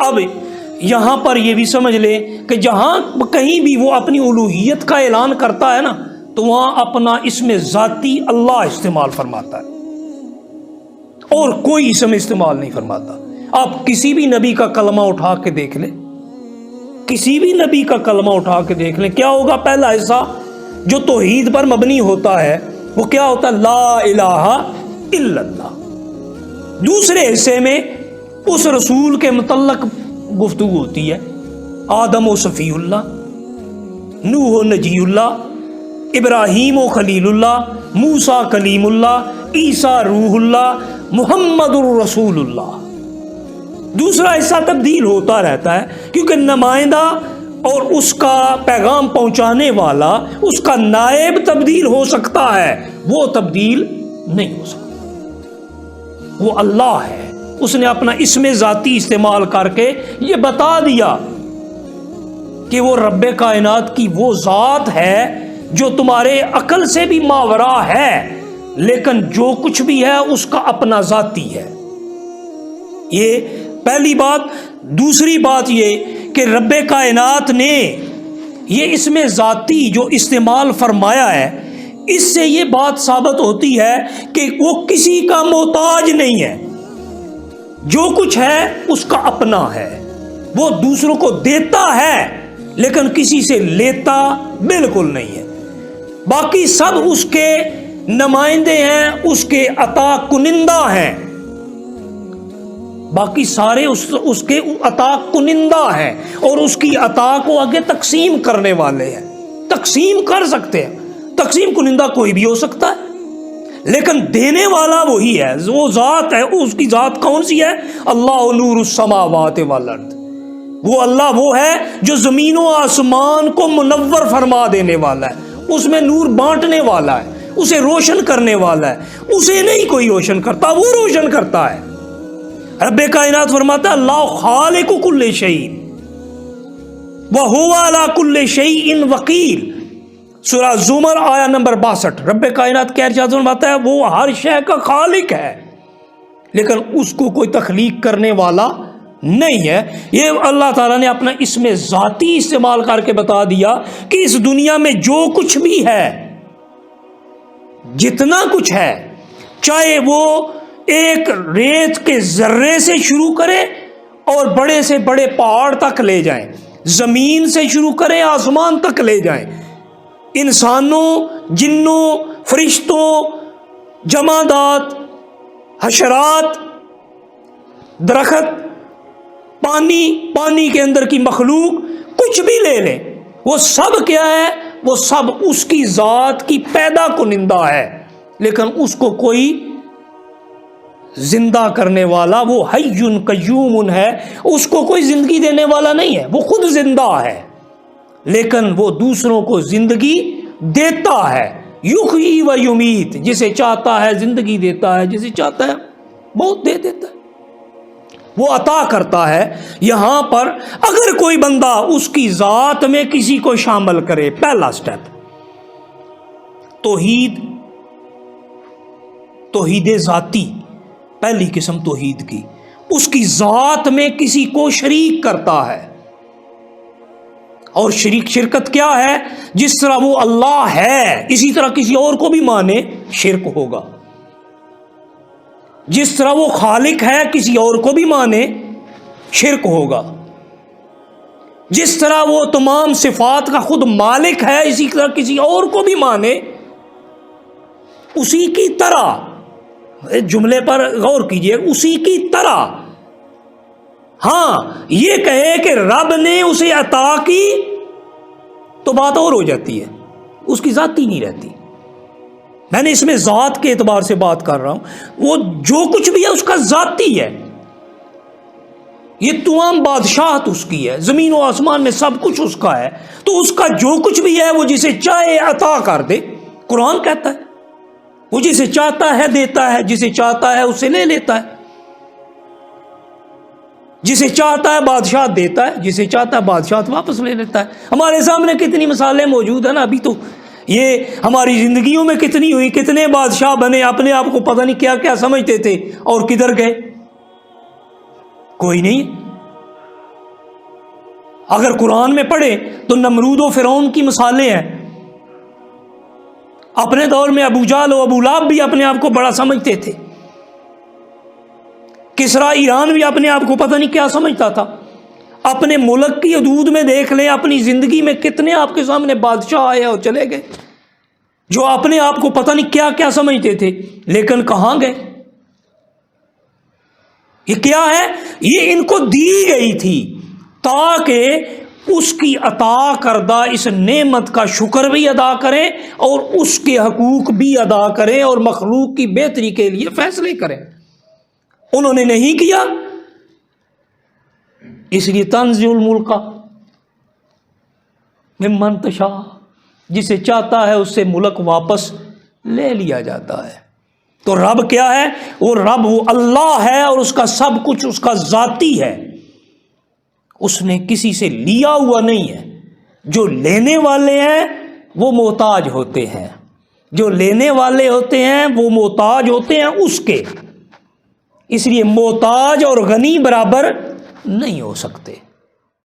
اب یہاں پر یہ بھی سمجھ لیں کہ جہاں کہیں بھی وہ اپنی الوہیت کا اعلان کرتا ہے نا تو وہاں اپنا اسم ذاتی اللہ استعمال فرماتا ہے اور کوئی اسم استعمال نہیں فرماتا۔ آپ کسی بھی نبی کا کلمہ اٹھا کے دیکھ لیں، کسی بھی نبی کا کلمہ اٹھا کے دیکھ لیں، کیا ہوگا؟ پہلا حصہ جو توحید پر مبنی ہوتا ہے وہ کیا ہوتا ہے؟ لا الہ الا اللہ۔ دوسرے حصے میں اس رسول کے متعلق گفتگو ہوتی ہے، آدم و صفی اللہ، نوح و نجی اللہ، ابراہیم و خلیل اللہ، موسیٰ کلیم اللہ، عیسیٰ روح اللہ، محمد الرسول اللہ۔ دوسرا حصہ تبدیل ہوتا رہتا ہے کیونکہ نمائندہ اور اس کا پیغام پہنچانے والا، اس کا نائب تبدیل ہو سکتا ہے، وہ تبدیل نہیں ہو سکتا۔ وہ اللہ ہے، اس نے اپنا اسم ذاتی استعمال کر کے یہ بتا دیا کہ وہ رب کائنات کی وہ ذات ہے جو تمہارے عقل سے بھی ماورا ہے، لیکن جو کچھ بھی ہے اس کا اپنا ذاتی ہے۔ یہ پہلی بات۔ دوسری بات یہ کہ رب کائنات نے یہ اسم ذاتی جو استعمال فرمایا ہے، اس سے یہ بات ثابت ہوتی ہے کہ وہ کسی کا محتاج نہیں ہے، جو کچھ ہے اس کا اپنا ہے، وہ دوسروں کو دیتا ہے لیکن کسی سے لیتا بالکل نہیں ہے۔ باقی سب اس کے نمائندے ہیں، اس کے عطا کنندہ ہیں، باقی سارے اس کے عطا کنندہ ہیں اور اس کی عطا کو آگے تقسیم کرنے والے ہیں، تقسیم کر سکتے ہیں۔ تقسیم کنندہ کوئی بھی ہو سکتا ہے لیکن دینے والا وہی ہے، وہ ذات ہے۔ اس کی ذات کون سی ہے؟ اللہ نور السماوات والارض۔ وہ اللہ وہ ہے جو زمین و آسمان کو منور فرما دینے والا ہے، اس میں نور بانٹنے والا ہے، اسے روشن کرنے والا ہے۔ اسے نہیں کوئی روشن کرتا، وہ روشن کرتا ہے۔ رب کائنات فرماتا ہے اللہ خالق کل شیء وہو علی کل شیء وکیل، سورہ زمر آیا نمبر 62۔ رب کائنات کہہ ارشاد فرماتا ہے وہ ہر شے کا خالق ہے لیکن اس کو کوئی تخلیق کرنے والا نہیں ہے۔ یہ اللہ تعالیٰ نے اپنا اسم ذاتی استعمال کر کے بتا دیا کہ اس دنیا میں جو کچھ بھی ہے، جتنا کچھ ہے، چاہے وہ ایک ریت کے ذرے سے شروع کرے اور بڑے سے بڑے پہاڑ تک لے جائیں، زمین سے شروع کریں آسمان تک لے جائیں، انسانوں، جنوں، فرشتوں، جمادات، حشرات، درخت، پانی کے اندر کی مخلوق، کچھ بھی لے لیں، وہ سب کیا ہے؟ وہ سب اس کی ذات کی پیدا کنندہ ہے لیکن اس کو کوئی زندہ کرنے والا، وہ حی قیوم ہے، اس کو کوئی زندگی دینے والا نہیں ہے، وہ خود زندہ ہے لیکن وہ دوسروں کو زندگی دیتا ہے۔ یحیی و یمیت، جسے چاہتا ہے زندگی دیتا ہے، جسے چاہتا ہے موت دے دیتا ہے، وہ عطا کرتا ہے۔ یہاں پر اگر کوئی بندہ اس کی ذات میں کسی کو شامل کرے، پہلا سٹیپ توحید ذاتی، پہلی قسم توحید کی، اس کی ذات میں کسی کو شریک کرتا ہے۔ اور شرکت کیا ہے؟ جس طرح وہ اللہ ہے اسی طرح کسی اور کو بھی مانے، شرک ہوگا۔ جس طرح وہ خالق ہے کسی اور کو بھی مانے، شرک ہوگا۔ جس طرح وہ تمام صفات کا خود مالک ہے اسی طرح کسی اور کو بھی مانے، اسی کی طرح، جملے پر غور کیجئے، اسی کی طرح۔ ہاں یہ کہے کہ رب نے اسے عطا کی تو بات اور ہو جاتی ہے، اس کی ذاتی نہیں رہتی۔ میں نے اس میں ذات کے اعتبار سے بات کر رہا ہوں، وہ جو کچھ بھی ہے اس کا ذاتی ہے، یہ تمام بادشاہت اس کی ہے، زمین و آسمان میں سب کچھ اس کا ہے، تو اس کا جو کچھ بھی ہے وہ جسے چاہے عطا کر دے۔ قرآن کہتا ہے وہ جسے چاہتا ہے دیتا ہے، جسے چاہتا ہے اسے لے لیتا ہے، جسے چاہتا ہے بادشاہ دیتا ہے، جسے چاہتا ہے بادشاہ واپس لے لیتا ہے۔ ہمارے سامنے کتنی مثالیں موجود ہیں نا، ابھی تو یہ ہماری زندگیوں میں کتنی ہوئی، کتنے بادشاہ بنے، اپنے آپ کو پتہ نہیں کیا کیا سمجھتے تھے اور کدھر گئے، کوئی نہیں۔ اگر قرآن میں پڑھے تو نمرود و فرعون کی مثالیں ہیں. اپنے دور میں ابو جہل و ابو لہب بھی اپنے آپ کو بڑا سمجھتے تھے. کسریٰ ایران بھی اپنے آپ کو پتہ نہیں کیا سمجھتا تھا. اپنے ملک کی حدود میں دیکھ لیں، اپنی زندگی میں کتنے آپ کے سامنے بادشاہ آئے اور چلے گئے جو اپنے آپ کو پتہ نہیں کیا کیا سمجھتے تھے، لیکن کہاں گئے؟ یہ کیا ہے؟ یہ ان کو دی گئی تھی تاکہ اس کی عطا کردہ اس نعمت کا شکر بھی ادا کریں اور اس کے حقوق بھی ادا کریں اور مخلوق کی بہتری کے لیے فیصلے کریں. انہوں نے نہیں کیا، اس لیے تنزع الملک ممن تشاء، جسے چاہتا ہے اس سے ملک واپس لے لیا جاتا ہے. تو رب کیا ہے؟ وہ رب وہ اللہ ہے اور اس کا سب کچھ اس کا ذاتی ہے. اس نے کسی سے لیا ہوا نہیں ہے. جو لینے والے ہیں وہ محتاج ہوتے ہیں، جو لینے والے ہوتے ہیں وہ محتاج ہوتے ہیں اس کے. اس لیے محتاج اور غنی برابر نہیں ہو سکتے.